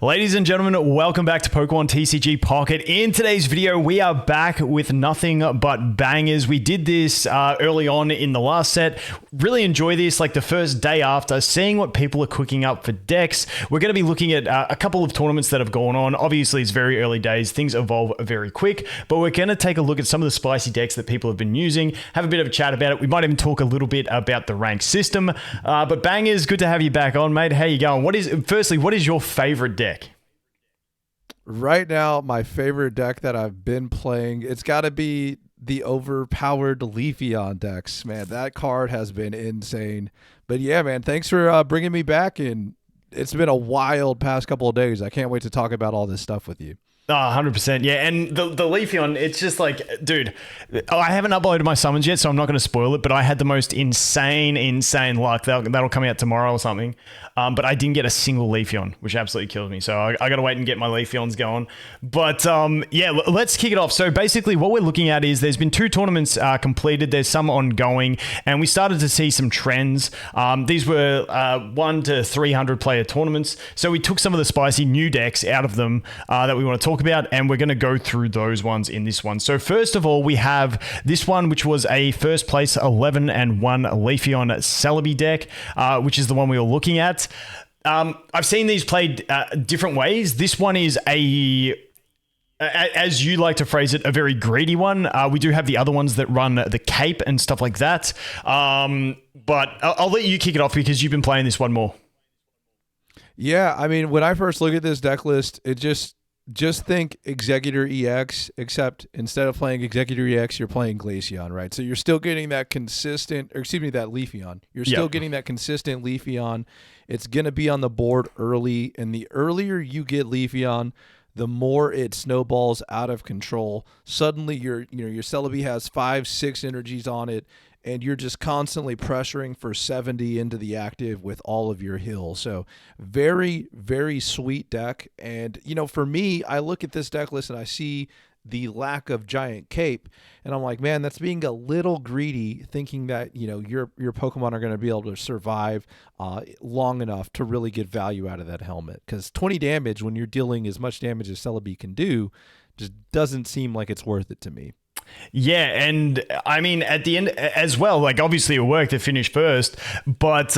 Ladies and gentlemen, welcome back to Pokemon TCG Pocket. In today's video, we are back with nothing but bangers. We did this early on in the last set. Really enjoy this, like the first day after, seeing what people are cooking up for decks. We're going to be looking at a couple of tournaments that have gone on. Obviously, it's very early days. Things evolve very quick, but we're going to take a look at some of the spicy decks that people have been using, have a bit of a chat about it. We might even talk a little bit about the rank system. But bangers, good to have you back on, mate. How you going? Firstly, what is your favorite deck? Right now, my favorite deck that I've been playing, it's got to be the overpowered Leafeon decks. Man, that card has been insane. But yeah, man, thanks for bringing me back. And it's been a wild past couple of days. I can't wait to talk about all this stuff with you. 100%. Yeah. And the Leafeon, it's just like, dude, I haven't uploaded my summons yet, so I'm not going to spoil it, but I had the most insane luck. That'll come out tomorrow or something. But I didn't get a single Leafeon, which absolutely killed me. So I got to wait and get my Leafeons going. But yeah, let's kick it off. So basically what we're looking at is there's been 2 tournaments completed. There's some ongoing, and we started to see some trends. These were 1 to 300 player tournaments. So we took some of the spicy new decks out of them that we want to talk about, and we're going to go through those ones in this one. So first of all, we have this one, which was a first place 11 and 1 Leafeon Celebi deck, which is the one we were looking at. I've seen these played different ways. This one is as you like to phrase it, a very greedy one. We do have the other ones that run the cape and stuff like that. But I'll let you kick it off because you've been playing this one more. Yeah, I mean, when I first look at this deck list, it just think Executor EX, except instead of playing Executor EX, you're playing Glaceon, right? So you're still getting that consistent, or excuse me, that Leafeon. You're still getting that consistent Leafeon. It's going to be on the board early, and the earlier you get Leafeon, the more it snowballs out of control. Suddenly your Celebi has 5-6 energies on it, and you're just constantly pressuring for 70 into the active with all of your hills. So very, very sweet deck. And, for me, I look at this deck list and I see the lack of giant cape, and I'm like, man, that's being a little greedy, thinking that, your Pokemon are going to be able to survive long enough to really get value out of that helmet. Because 20 damage when you're dealing as much damage as Celebi can do just doesn't seem like it's worth it to me. Yeah, and I mean, at the end as well, like obviously it worked to finish first, but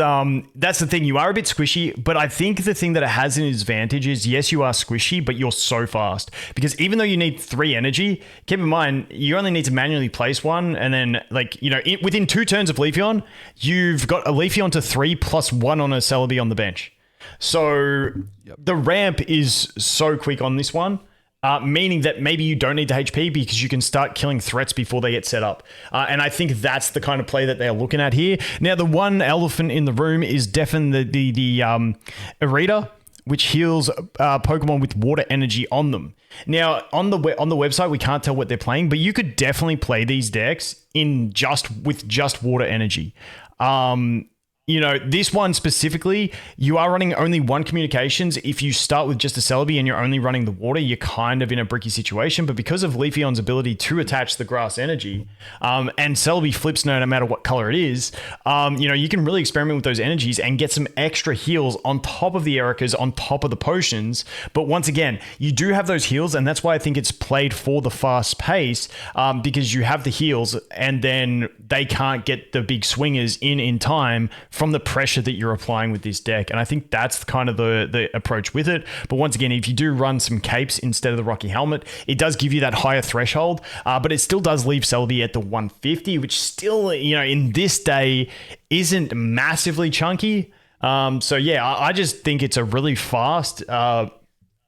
that's the thing, you are a bit squishy, but I think the thing that it has an advantage is, yes, you are squishy, but you're so fast, because even though you need 3 energy, keep in mind, you only need to manually place one, and then within 2 turns of Leafeon, you've got a Leafeon to 3 plus 1 on a Celebi on the bench. So the ramp is so quick on this one. Meaning that maybe you don't need the HP because you can start killing threats before they get set up. And I think that's the kind of play that they're looking at here. Now, the one elephant in the room is definitely the Irida, which heals Pokemon with water energy on them. Now, on the website, we can't tell what they're playing, but you could definitely play these decks with just water energy. This one specifically, you are running only 1 communications. If you start with just a Celebi and you're only running the water, you're kind of in a bricky situation. But because of Leafeon's ability to attach the grass energy, and Celebi flips no matter what color it is, you can really experiment with those energies and get some extra heals on top of the Ericas, on top of the potions. But once again, you do have those heals, and that's why I think it's played for the fast pace, because you have the heals, and then they can't get the big swingers in time from the pressure that you're applying with this deck. And I think that's kind of the approach with it. But once again, if you do run some capes instead of the Rocky Helmet, it does give you that higher threshold, but it still does leave Celebi at the 150, which still, in this day isn't massively chunky. So yeah, I just think it's a really fast, I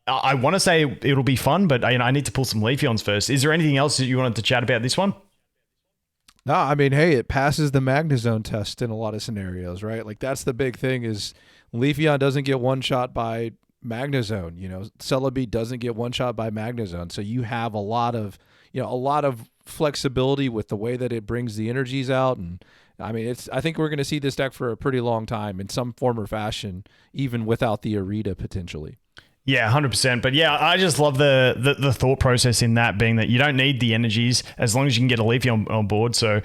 want to say it'll be fun, but I need to pull some Leafeons first. Is there anything else that you wanted to chat about this one? No, I mean, hey, it passes the Magnezone test in a lot of scenarios, right? Like, that's the big thing is Leafeon doesn't get one shot by Magnezone. Celebi doesn't get one shot by Magnezone. So you have a lot of flexibility with the way that it brings the energies out. And I mean, I think we're going to see this deck for a pretty long time in some form or fashion, even without the Irida potentially. Yeah, 100%. But yeah, I just love the thought process in that being that you don't need the energies as long as you can get a Leafeon on board. So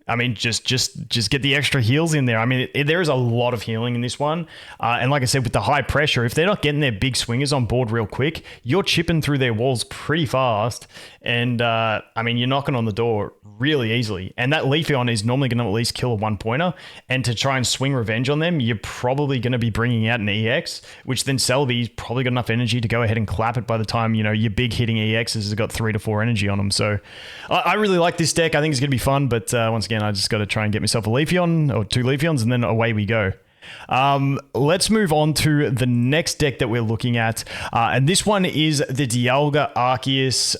I mean, just get the extra heals in there. I mean, there is a lot of healing in this one. And like I said, with the high pressure, if they're not getting their big swingers on board real quick, you're chipping through their walls pretty fast. And I mean, you're knocking on the door really easily. And that Leafeon is normally going to at least kill a 1-pointer. And to try and swing revenge on them, you're probably going to be bringing out an EX, which then Celebi's probably got enough energy to go ahead and clap it by the time, you know, your big hitting EXs has got 3 to 4 energy on them. So I really like this deck. I think it's going to be fun. But once again, I just got to try and get myself a Leafeon or 2 Leafeons, and then away we go. Let's move on to the next deck that we're looking at. And this one is the Dialga Arceus.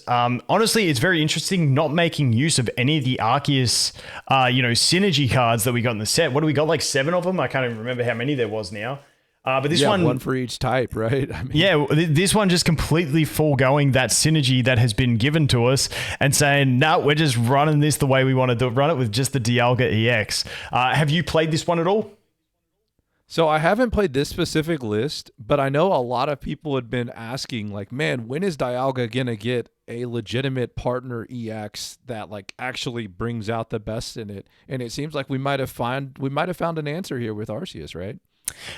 Honestly, it's very interesting not making use of any of the Arceus, synergy cards that we got in the set. What do we got? Like 7 of them? I can't even remember how many there was now. But this one for each type, right? I mean, yeah, this one just completely foregoing that synergy that has been given to us and saying, no, we're just running this the way we want to run it with just the Dialga EX. Have you played this one at all? So I haven't played this specific list, but I know a lot of people had been asking, like, man, when is Dialga gonna get a legitimate partner EX that like actually brings out the best in it? And it seems like we might have found an answer here with Arceus, right?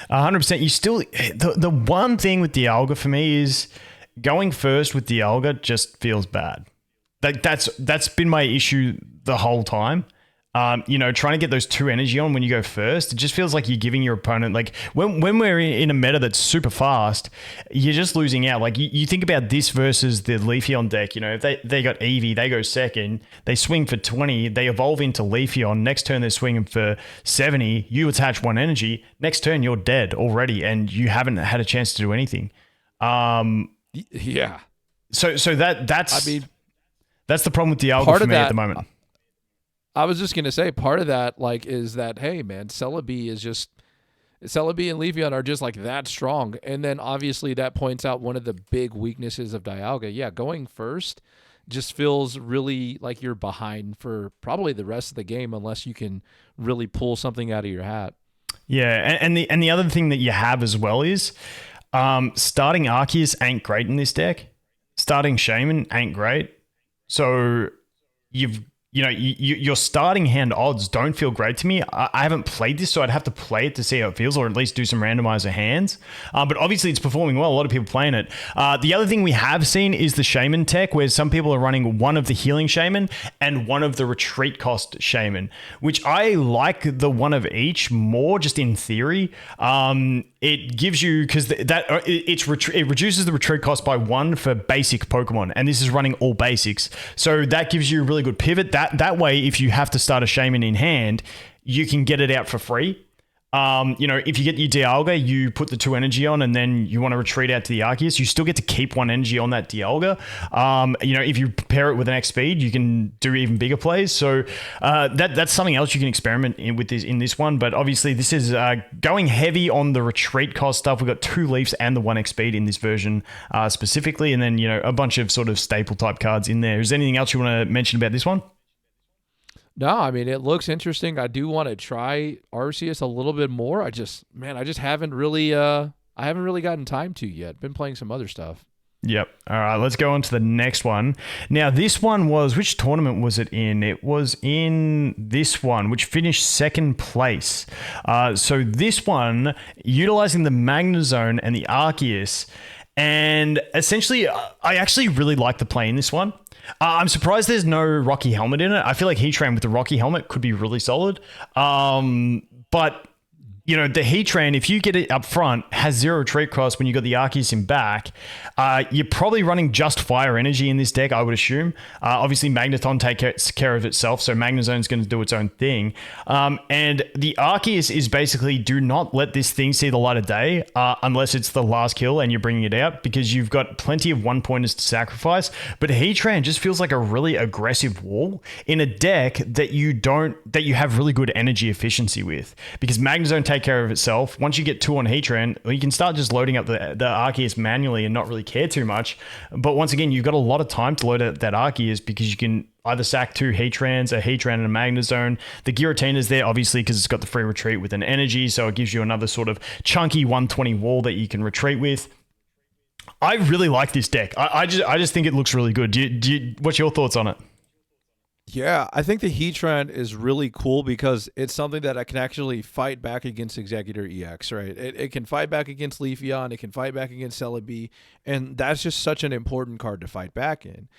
100%. You still the one thing with Dialga for me is going first with Dialga just feels bad. That's been my issue the whole time. Trying to get those 2 energy on when you go first, it just feels like you're giving your opponent, like when we're in a meta that's super fast, you're just losing out. Like you think about this versus the Leafeon deck, if they got Eevee, they go second, they swing for 20, they evolve into Leafeon, next turn they're swinging for 70, you attach 1 energy, next turn you're dead already and you haven't had a chance to do anything. Yeah. So that's the problem with Dialga for me at the moment. I was just going to say part of that is that, hey man, Celebi and Leafeon are just like that strong. And then obviously that points out one of the big weaknesses of Dialga. Yeah, going first just feels really like you're behind for probably the rest of the game unless you can really pull something out of your hat. Yeah, and the other thing that you have as well is starting Arceus ain't great in this deck. Starting Shaman ain't great. So your starting hand odds don't feel great to me. I haven't played this, so I'd have to play it to see how it feels, or at least do some randomizer hands. But obviously it's performing well. A lot of people playing it. The other thing we have seen is the Shaman tech, where some people are running one of the healing Shaman and one of the retreat cost Shaman, which I like the one of each more, just in theory. It gives you, because it reduces the retreat cost by 1 for basic Pokemon, and this is running all basics. So that gives you a really good pivot. That way, if you have to start a Shaman in hand, you can get it out for free. If you get your Dialga, you put the 2 energy on, and then you want to retreat out to the Arceus, you still get to keep 1 energy on that Dialga. If you pair it with an X speed, you can do even bigger plays. So that's something else you can experiment with in this one. But obviously, this is going heavy on the retreat cost stuff. We've got 2 Leafs and the 1 X speed in this version specifically, and then a bunch of sort of staple type cards in there. Is there anything else you want to mention about this one? No, I mean, it looks interesting. I do want to try Arceus a little bit more. I just haven't really gotten time to yet. Been playing some other stuff. Yep. All right, let's go on to the next one. Now, this one was, which tournament was it in? It was in this one, which finished 2nd place. So this one, utilizing the Magnezone and the Arceus, and essentially, I actually really like the play in this one. I'm surprised there's no Rocky Helmet in it. I feel like Heatran with the Rocky Helmet could be really solid. But the Heatran, if you get it up front, has 0 retreat cost when you got the Arceus in back. You're probably running just fire energy in this deck, I would assume. Obviously, Magneton takes care of itself, so Magnezone's going to do its own thing. And the Arceus is basically, do not let this thing see the light of day unless it's the last kill and you're bringing it out, because you've got plenty of 1-pointers to sacrifice. But Heatran just feels like a really aggressive wall in a deck that you have really good energy efficiency with, because Magnezone take care of itself. Once you get 2 on Heatran, you can start just loading up the Arceus manually and not really care too much. But once again, you've got a lot of time to load up that Arceus, because you can either sack 2 Heatrans, a Heatran and a Magnezone. The Giratina's there, obviously, because it's got the free retreat with an energy, so it gives you another sort of chunky 120 wall that you can retreat with. I really like this deck. I just think it looks really good. What's your thoughts on it? Yeah, I think the Heatran is really cool because it's something that I can actually fight back against Executor EX, right? It can fight back against Leafeon, it can fight back against Celebi, and that's just such an important card to fight back in.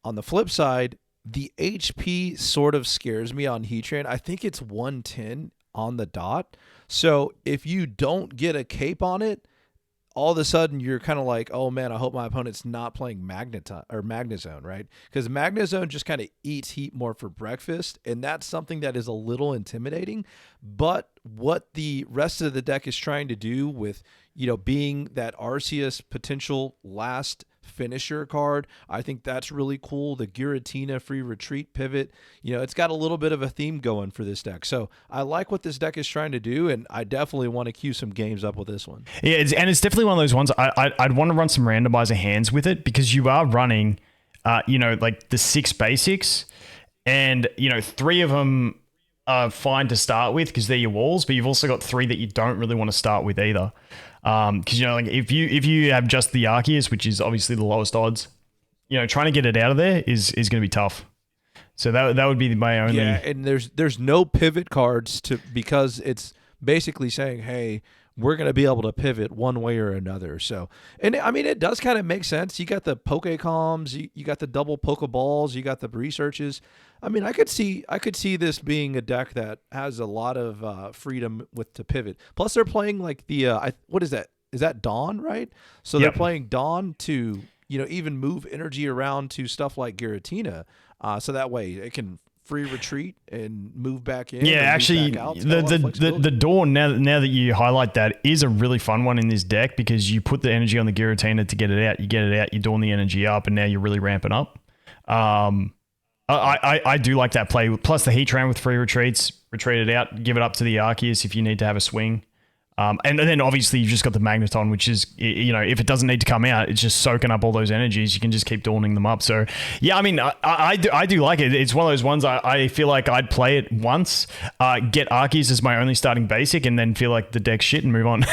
On the flip side, the HP sort of scares me on Heatran. I think it's 110 on the dot. So if you don't get a cape on it, all of a sudden you're kind of like, oh man, I hope my opponent's not playing Magneton or Magnezone, right? Because Magnezone just kind of eats heat more for breakfast, and that's something that is a little intimidating. But what the rest of the deck is trying to do with, being that Arceus potential last finisher card, I think that's really cool. The Giratina free retreat pivot, it's got a little bit of a theme going for this deck. So I like what this deck is trying to do, and I definitely want to queue some games up with this one. Yeah, it's definitely one of those ones I'd want to run some randomizer hands with it, because you are running, like the 6 basics, and 3 of them are fine to start with because they're your walls, but you've also got 3 that you don't really want to start with either. Because like if you have just the Arceus, which is obviously the lowest odds, trying to get it out of there is going to be tough. So that would be my only. Yeah, and there's no pivot cards because it's basically saying, hey, we're going to be able to pivot one way or another. So, and I mean, it does kind of make sense. You got the Pokecoms, you got the double Pokeballs, you got the researches. I mean, I could see this being a deck that has a lot of freedom to pivot. Plus, they're playing like the what is that? Is that Dawn, right? So they're playing Dawn to even move energy around to stuff like Giratina, so that way it can free retreat and move back in. Yeah, actually, the Dawn, now that you highlight that, is a really fun one in this deck, because you put the energy on the Giratina to get it out, you Dawn the energy up, and now you're really ramping up. I do like that play. Plus the Heatran with free retreats, retreat it out, give it up to the Arceus if you need to have a swing. And then obviously you've just got the Magneton, which is, if it doesn't need to come out, it's just soaking up all those energies. You can just keep dawning them up. So yeah, I mean, I do like it. It's one of those ones I feel like I'd play it once, get Arceus as my only starting basic, and then feel like the deck's shit and move on.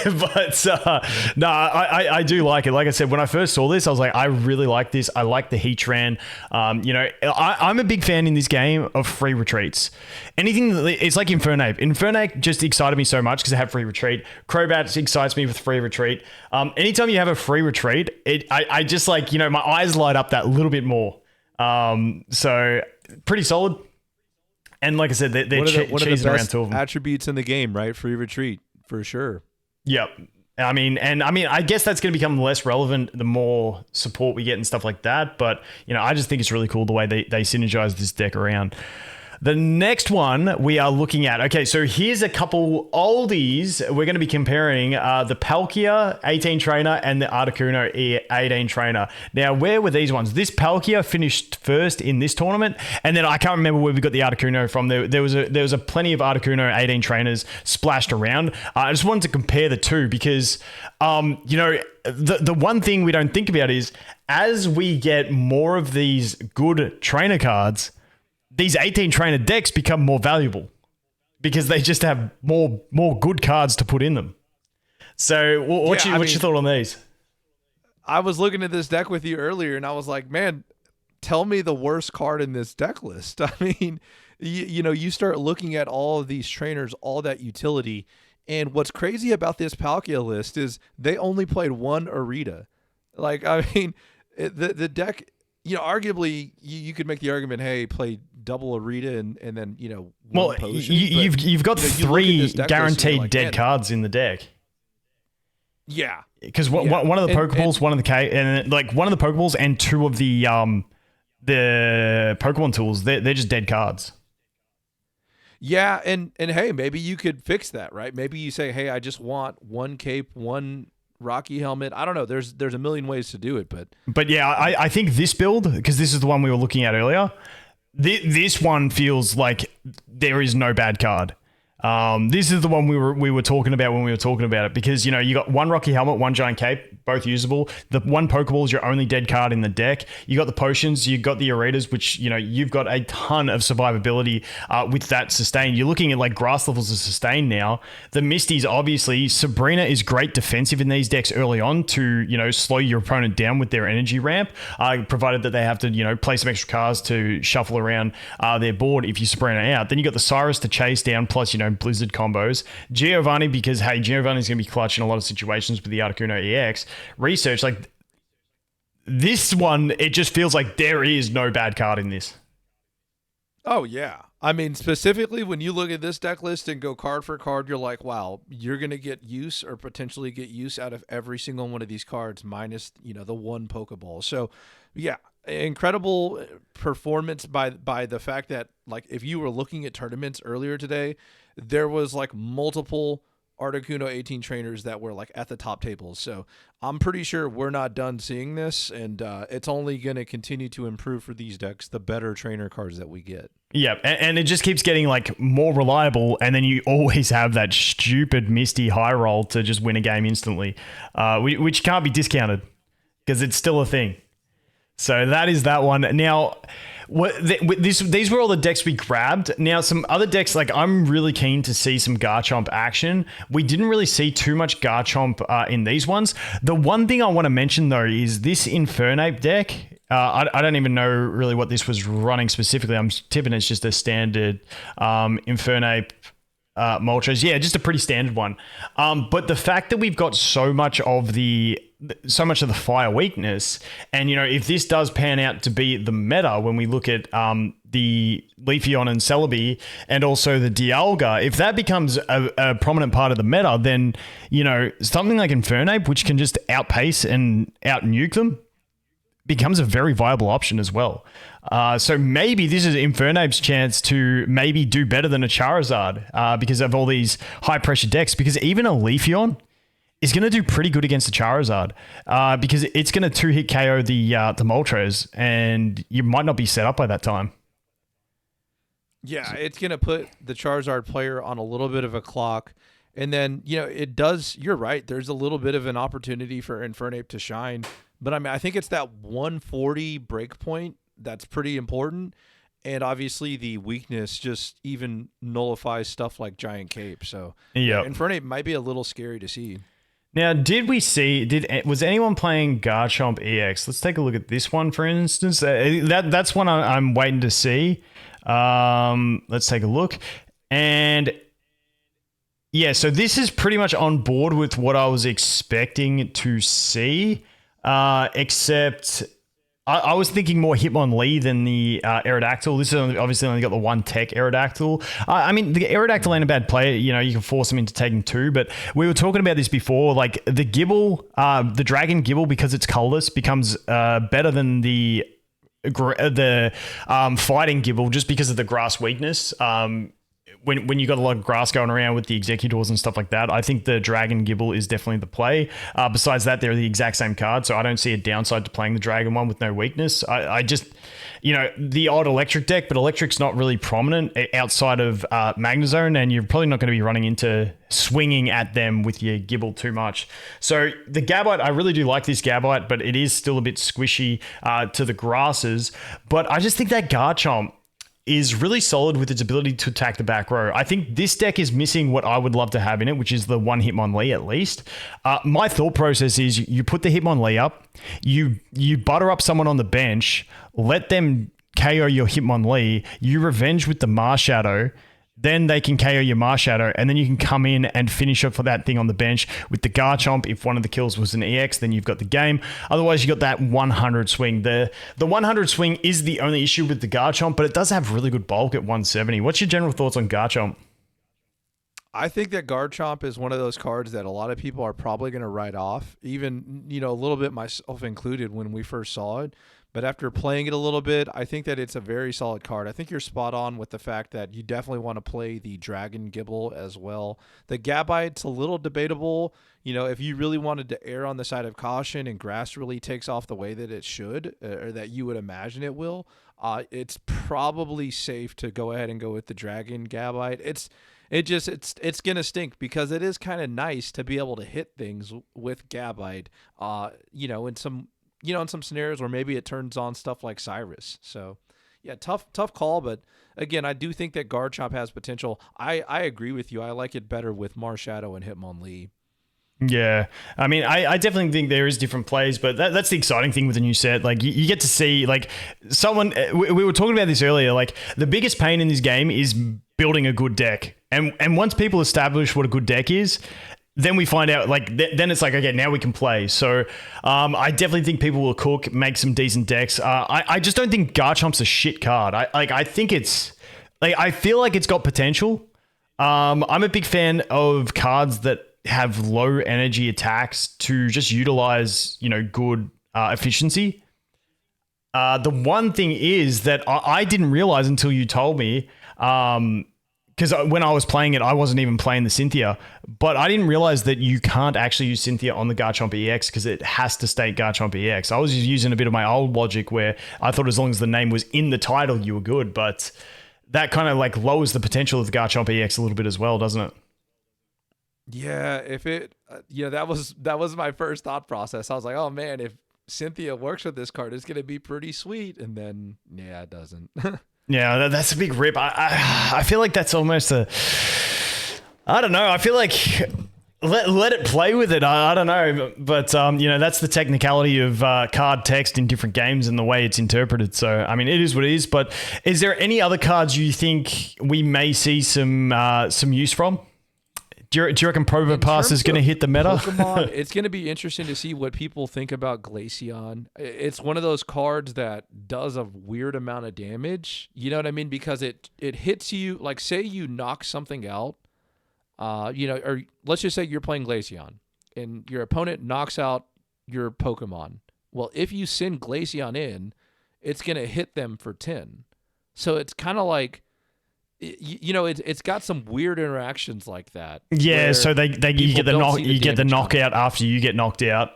But no, I do like it. Like I said, when I first saw this, I was like, I really like this. I like the Heatran. I'm a big fan in this game of free retreats. Anything, it's like Infernape. Infernape just excited me so much because it had free retreat. Crobat excites me with free retreat. Anytime you have a free retreat, I just like, my eyes light up that little bit more. So pretty solid. And like I said, they're cheesing around 2 of them. Attributes in the game, right? Free retreat for sure. Yep. I mean, I guess that's going to become less relevant the more support we get and stuff like that. But, I just think it's really cool the way they synergize this deck around. The next one we are looking at. Okay, so here's a couple oldies. We're going to be comparing the Palkia 18 trainer and the Articuno 18 trainer. Now, where were these ones? This Palkia finished first in this tournament, and then I can't remember where we got the Articuno from. There was a plenty of Articuno 18 trainers splashed around. I just wanted to compare the two because, the one thing we don't think about is as we get more of these good trainer cards, these 18 trainer decks become more valuable because they just have more good cards to put in them. So what's your thought on these? I was looking at this deck with you earlier and I was like, man, tell me the worst card in this deck list. I mean, you start looking at all of these trainers, all that utility. And what's crazy about this Palkia list is they only played one Arita. Like, I mean, the deck, arguably you could make the argument, hey, play double Arita and then, one potion. You've got 3 guaranteed like, dead cards in the deck. Yeah. Because one of the Pokeballs, one of the and like one of the Pokeballs and 2 of the Pokemon tools, they're just dead cards. Yeah, and hey, maybe you could fix that, right? Maybe you say, hey, I just want 1 cape, 1 Rocky helmet. I don't know. There's a million ways to do it, but yeah, I think this build, because this is the one we were looking at earlier, this one feels like there is no bad card. This is the one we were talking about when we were talking about it, because, you know, you got one Rocky Helmet, one Giant Cape, both usable. The one Pokeball is your only dead card in the deck. You got the potions, you got the Aretas, which, you know, you've got a ton of survivability with that sustain. You're looking at like grass levels of sustain now. The Misties, obviously, Sabrina is great defensive in these decks early on to, you know, slow your opponent down with their energy ramp, provided that they have to, you know, play some extra cards to shuffle around their board if you Sabrina out. Then you got the Cyrus to chase down, plus, you know, Blizzard combos. Giovanni, because, hey, Giovanni's going to be clutch in a lot of situations with the Articuno EX. Research, like, this one, it just feels like there is no bad card in this. Oh, yeah. I mean, specifically, when you look at this deck list and go card for card, you're like, wow, you're going to get use or potentially get use out of every single one of these cards minus, you know, the one Pokeball. So, yeah, incredible performance by the fact that, like, if you were looking at tournaments earlier today, there was like multiple Articuno 18 trainers that were like at the top tables. So I'm pretty sure we're not done seeing this, and it's only going to continue to improve for these decks the better trainer cards that we get. Yeah, and it just keeps getting like more reliable, and then you always have that stupid Misty high roll to just win a game instantly, which can't be discounted because it's still a thing. So that is that one. Now, these were all the decks we grabbed. Now, some other decks, like, I'm really keen to see some Garchomp action. We didn't really see too much Garchomp in these ones. The one thing I want to mention, though, is this Infernape deck. I don't even know really what this was running specifically. I'm tipping it's just a standard Infernape Moltres. Yeah, just a pretty standard one. But the fact that we've got so much of the fire weakness, and, you know, if this does pan out to be the meta when we look at the Leafeon and Celebi and also the Dialga, if that becomes a prominent part of the meta, then, you know, something like Infernape, which can just outpace and out-nuke them, becomes a very viable option as well. So maybe this is Infernape's chance to maybe do better than a Charizard because of all these high-pressure decks, because even a Leafeon is going to do pretty good against the Charizard because it's going to two-hit KO the Moltres, and you might not be set up by that time. Yeah, it's going to put the Charizard player on a little bit of a clock. And then, you know, it does, you're right, there's a little bit of an opportunity for Infernape to shine. But I mean, I think it's that 140 break point that's pretty important. And obviously the weakness just even nullifies stuff like Giant Cape. So yeah, Infernape might be a little scary to see. Now, was anyone playing Garchomp EX? Let's take a look at this one, for instance. That's one I'm waiting to see. Let's take a look. And yeah, so this is pretty much on board with what I was expecting to see, except I was thinking more Hitmonlee than the Aerodactyl. This is obviously only got the one tech Aerodactyl. I mean, the Aerodactyl ain't a bad player. You know, you can force him into taking two, but we were talking about this before. Like, the Gibble, the Dragon Gibble, because it's colorless, becomes better than the Fighting Gibble just because of the grass weakness. When you got a lot of grass going around with the Executors and stuff like that, I think the Dragon Gibble is definitely the play. Besides that, they're the exact same card, so I don't see a downside to playing the Dragon one with no weakness. I just, you know, the odd Electric deck, but Electric's not really prominent outside of Magnezone, and you're probably not going to be running into swinging at them with your Gibble too much. So the Gabite, I really do like this Gabite, but it is still a bit squishy to the grasses. But I just think that Garchomp is really solid with its ability to attack the back row. I think this deck is missing what I would love to have in it, which is the one Hitmonlee at least. My thought process is you put the Hitmonlee up, you butter up someone on the bench, let them KO your Hitmonlee, you revenge with the Marshadow, then they can KO your Marshadow, and then you can come in and finish up for that thing on the bench with the Garchomp. If one of the kills was an EX, then you've got the game. Otherwise, you got that 100 swing. The 100 swing is the only issue with the Garchomp, but it does have really good bulk at 170. What's your general thoughts on Garchomp? I think that Garchomp is one of those cards that a lot of people are probably going to write off, even, you know, a little bit myself included when we first saw it. But after playing it a little bit, I think that it's a very solid card. I think you're spot on with the fact that you definitely want to play the Dragon Gibble as well. The Gabite's a little debatable. You know, if you really wanted to err on the side of caution and grass really takes off the way that it should, or that you would imagine it will, it's probably safe to go ahead and go with the Dragon Gabite. It's gonna stink because it is kind of nice to be able to hit things with Gabite. In some scenarios where maybe it turns on stuff like Cyrus. So yeah, tough call, but again, I do think that Garchomp has potential. I agree with you. I like it better with Marshadow and Hitmonlee. Yeah, I mean, I definitely think there is different plays, but that's the exciting thing with the new set. Like, you get to see, like, someone, we were talking about this earlier, like, the biggest pain in this game is building a good deck. And once people establish what a good deck is, then we find out, like, then it's like, okay, now we can play. So I definitely think people will cook, make some decent decks. I just don't think Garchomp's a shit card. I think it's, like, I feel like it's got potential. I'm a big fan of cards that have low energy attacks to just utilize, good efficiency. The one thing is that I didn't realize until you told me, because when I was playing it, I wasn't even playing the Cynthia, but I didn't realize that you can't actually use Cynthia on the Garchomp EX because it has to state Garchomp EX. I was just using a bit of my old logic where I thought as long as the name was in the title, you were good, but that kind of like lowers the potential of the Garchomp EX a little bit as well, doesn't it? Yeah, if it, that was my first thought process. I was like, oh man, if Cynthia works with this card, it's gonna be pretty sweet. And then, yeah, it doesn't. Yeah, that's a big rip. I feel like that's almost I don't know. I feel like let it play with it. I don't know, but that's the technicality of card text in different games and the way it's interpreted. So I mean, it is what it is. But is there any other cards you think we may see some use from? Do you reckon Probopass is going to hit the meta? Pokemon, it's going to be interesting to see what people think about Glaceon. It's one of those cards that does a weird amount of damage. You know what I mean? Because it hits you, like say you knock something out, or let's just say you're playing Glaceon and your opponent knocks out your Pokemon. Well, if you send Glaceon in, it's going to hit them for 10. So it's kind of like, it's got some weird interactions like that. Yeah, so you get the knockout after you get knocked out.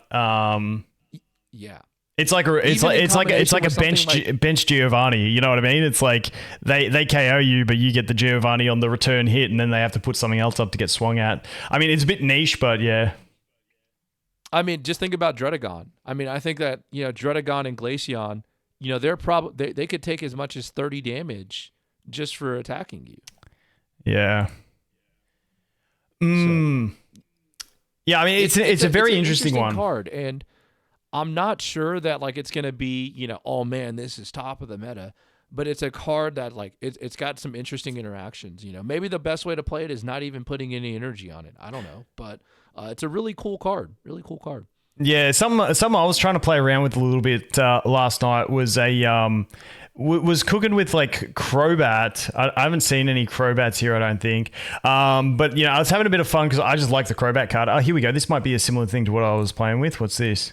Yeah, it's like a bench Giovanni. You know what I mean? It's like they KO you, but you get the Giovanni on the return hit, and then they have to put something else up to get swung at. I mean, it's a bit niche, but yeah. I mean, just think about Dredagon. I mean, I think that Dredagon and Glaceon, they're they could take as much as 30 damage just for attacking you. Yeah. So, yeah, I mean, it's a very interesting one. Card, and I'm not sure that like it's gonna be, oh man, this is top of the meta. But it's a card that like it's got some interesting interactions. Maybe the best way to play it is not even putting any energy on it. I don't know, but it's a really cool card. Really cool card. Yeah, some I was trying to play around with a little bit last night was was cooking with like Crobat. I haven't seen any Crobats here, I don't think. But I was having a bit of fun because I just like the Crobat card. Oh, here we go. This might be a similar thing to what I was playing with. What's this?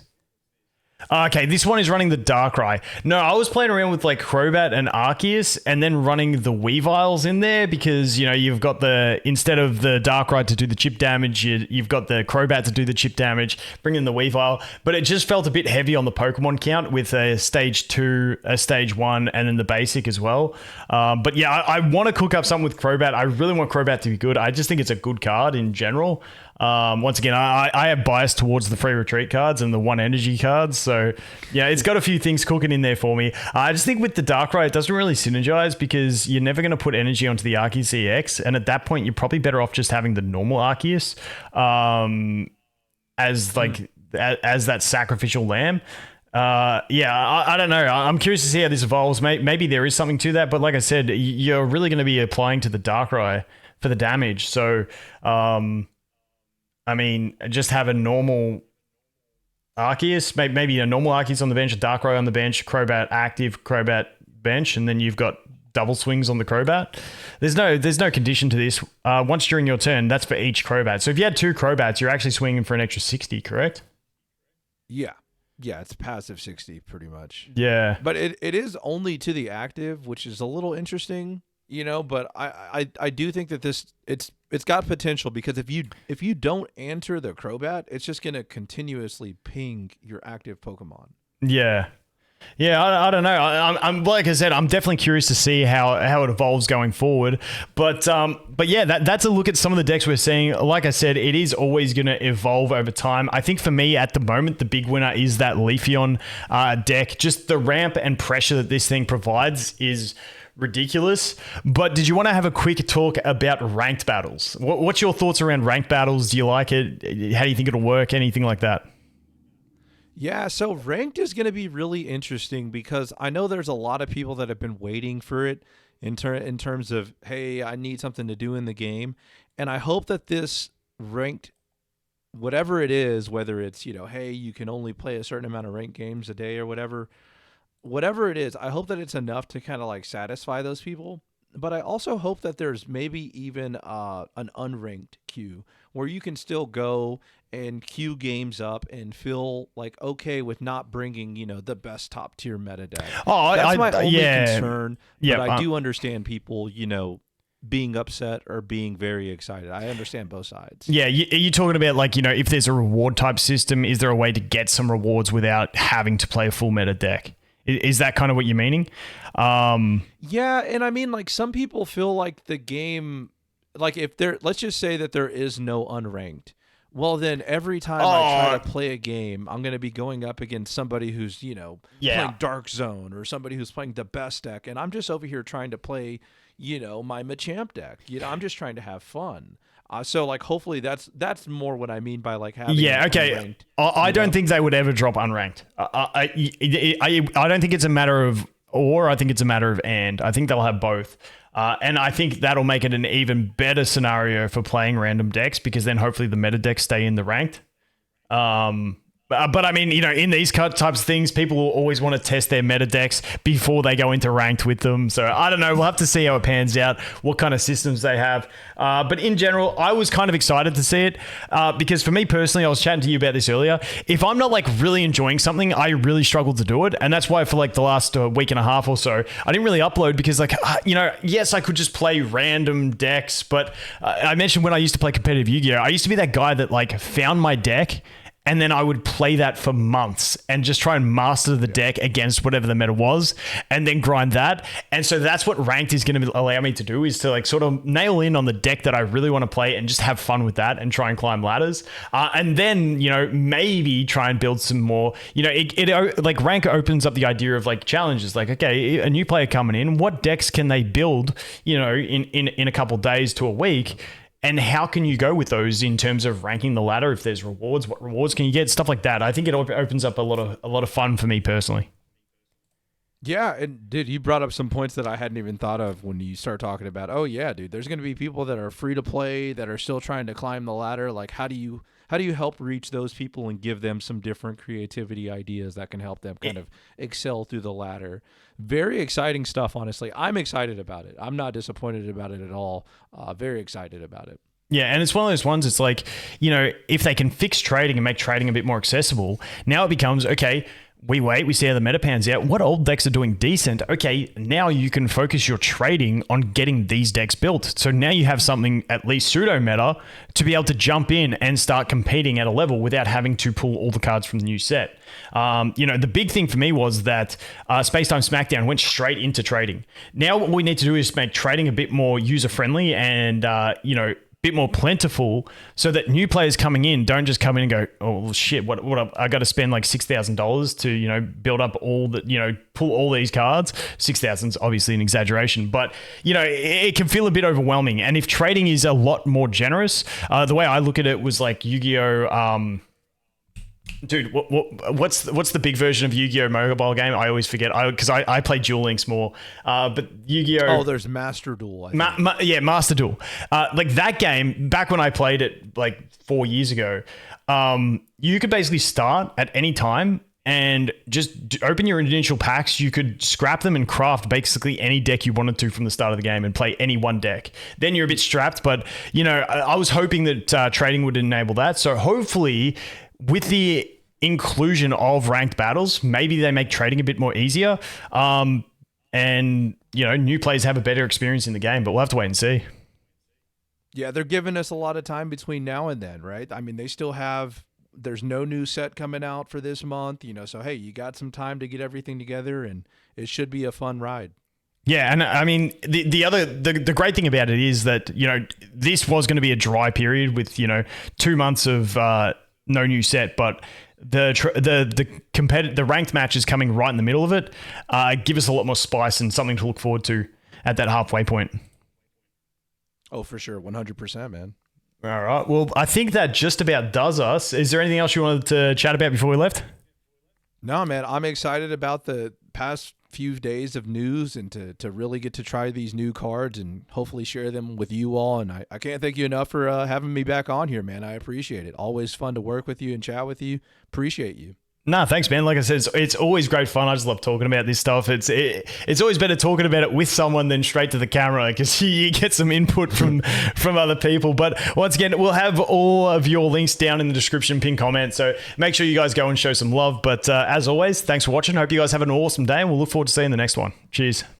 Okay, this one is running the Darkrai. No, I was playing around with like Crobat and Arceus and then running the Weaviles in there because, you've got instead of the Darkrai to do the chip damage, you've got the Crobat to do the chip damage, bring in the Weavile. But it just felt a bit heavy on the Pokemon count with a stage 2, a stage 1, and then the basic as well. But yeah, I want to cook up something with Crobat. I really want Crobat to be good. I just think it's a good card in general. Once again, I have bias towards the free retreat cards and the 1 energy cards. So yeah, it's got a few things cooking in there for me. I just think with the Darkrai, it doesn't really synergize because you're never going to put energy onto the Arceus EX. And at that point, you're probably better off just having the normal Arceus as that sacrificial lamb. I don't know. I'm curious to see how this evolves. Maybe there is something to that. But like I said, you're really going to be applying to the Darkrai for the damage. So, I mean, just have a normal Arceus, maybe a normal Arceus on the bench, a Darkrai on the bench, Crobat active, Crobat bench, and then you've got double swings on the Crobat. There's no condition to this. Once during your turn, that's for each Crobat. So if you had 2 Crobats, you're actually swinging for an extra 60, correct? Yeah. Yeah, it's passive 60 pretty much. Yeah. But it is only to the active, which is a little interesting. But I do think that it's got potential because if you don't enter the Crobat, it's just gonna continuously ping your active Pokemon. Yeah. Yeah, I don't know. I'm like I said, I'm definitely curious to see how it evolves going forward. But yeah, that's a look at some of the decks we're seeing. Like I said, it is always going to evolve over time. I think for me at the moment, the big winner is that Leafeon deck. Just the ramp and pressure that this thing provides is ridiculous. But did you want to have a quick talk about ranked battles? What's your thoughts around ranked battles? Do you like it? How do you think it'll work? Anything like that? Yeah, so ranked is going to be really interesting because I know there's a lot of people that have been waiting for it in terms of, hey, I need something to do in the game. And I hope that this ranked, whatever it is, whether it's, hey, you can only play a certain amount of ranked games a day or whatever it is, I hope that it's enough to kind of like satisfy those people. But I also hope that there's maybe even an unranked queue where you can still go and queue games up and feel like okay with not bringing, the best top tier meta deck. That's my only concern. Yeah, but I do understand people, being upset or being very excited. I understand both sides. Yeah, are you talking about like, if there's a reward type system, is there a way to get some rewards without having to play a full meta deck? Is that kind of what you're meaning? Yeah, and I mean, like some people feel like the game, like if let's just say that there is no unranked. Well, then every time I try to play a game, I'm going to be going up against somebody who's, playing Dark Zone or somebody who's playing the best deck. And I'm just over here trying to play, my Machamp deck. I'm just trying to have fun. So like hopefully that's more what I mean by like having okay. I don't think they would ever drop unranked. I don't think it's a matter of or, I think it's a matter of and. I think they'll have both. And I think that'll make it an even better scenario for playing random decks because then hopefully the meta decks stay in the ranked. But I mean, in these types of things, people will always want to test their meta decks before they go into ranked with them. So I don't know. We'll have to see how it pans out, what kind of systems they have. But in general, I was kind of excited to see it because for me personally, I was chatting to you about this earlier. If I'm not like really enjoying something, I really struggle to do it. And that's why for like the last week and a half or so, I didn't really upload because like, yes, I could just play random decks. But I mentioned when I used to play competitive Yu-Gi-Oh! I used to be that guy that like found my deck and then I would play that for months and just try and master the deck against whatever the meta was and then grind that. And so that's what ranked is going to allow me to do is to like sort of nail in on the deck that I really want to play and just have fun with that and try and climb ladders. And then, maybe try and build some more, it like rank opens up the idea of like challenges. Like, okay, a new player coming in, what decks can they build, in a couple days to a week? And how can you go with those in terms of ranking the ladder? If there's rewards, what rewards can you get? Stuff like that. I think it opens up a lot of fun for me personally. Yeah, and dude, you brought up some points that I hadn't even thought of when you start talking about, oh yeah, dude, there's going to be people that are free to play that are still trying to climb the ladder. Like, how do you help reach those people and give them some different creativity ideas that can help them kind of excel through the ladder? Very exciting stuff, honestly. I'm excited about it. I'm not disappointed about it at all. Very excited about it. Yeah, and it's one of those ones, it's like, if they can fix trading and make trading a bit more accessible, now it becomes, okay, we wait, we see how the meta pans out. What old decks are doing decent? Okay, now you can focus your trading on getting these decks built. So now you have something at least pseudo meta to be able to jump in and start competing at a level without having to pull all the cards from the new set. The big thing for me was that Space-Time Smackdown went straight into trading. Now what we need to do is make trading a bit more user-friendly and, bit more plentiful so that new players coming in don't just come in and go, oh well, shit, what I got to spend like $6,000 to build up all the pull all these cards. 6,000 is obviously an exaggeration, but it can feel a bit overwhelming. And if trading is a lot more generous, the way I look at it was like Yu-Gi-Oh. Dude, what's the big version of Yu-Gi-Oh mobile game? I always forget because I play Duel Links more. But Yu-Gi-Oh. Oh, there's Master Duel. Master Duel. Like that game, back when I played it like 4 years ago, you could basically start at any time and just open your initial packs. You could scrap them and craft basically any deck you wanted to from the start of the game and play any one deck. Then you're a bit strapped, but I was hoping that trading would enable that. So hopefully, with the inclusion of ranked battles, maybe they make trading a bit more easier. And new players have a better experience in the game, but we'll have to wait and see. Yeah, they're giving us a lot of time between now and then, right? I mean, they still have There's no new set coming out for this month, so hey, you got some time to get everything together, and it should be a fun ride. Yeah, and I mean the great thing about it is that this was going to be a dry period with 2 months of no new set, but the ranked matches coming right in the middle of it give us a lot more spice and something to look forward to at that halfway point. Oh, for sure, 100%, man. All right. Well, I think that just about does us. Is there anything else you wanted to chat about before we left? No, man. I'm excited about the past few days of news and to really get to try these new cards and hopefully share them with you all. And I can't thank you enough for having me back on here, man. I appreciate it. Always fun to work with you and chat with you. Appreciate you. Nah, thanks, man. Like I said, it's always great fun. I just love talking about this stuff. It's always better talking about it with someone than straight to the camera because you get some input from other people. But once again, we'll have all of your links down in the description, pinned comment. So make sure you guys go and show some love. But as always, thanks for watching. Hope you guys have an awesome day, and we'll look forward to seeing the next one. Cheers.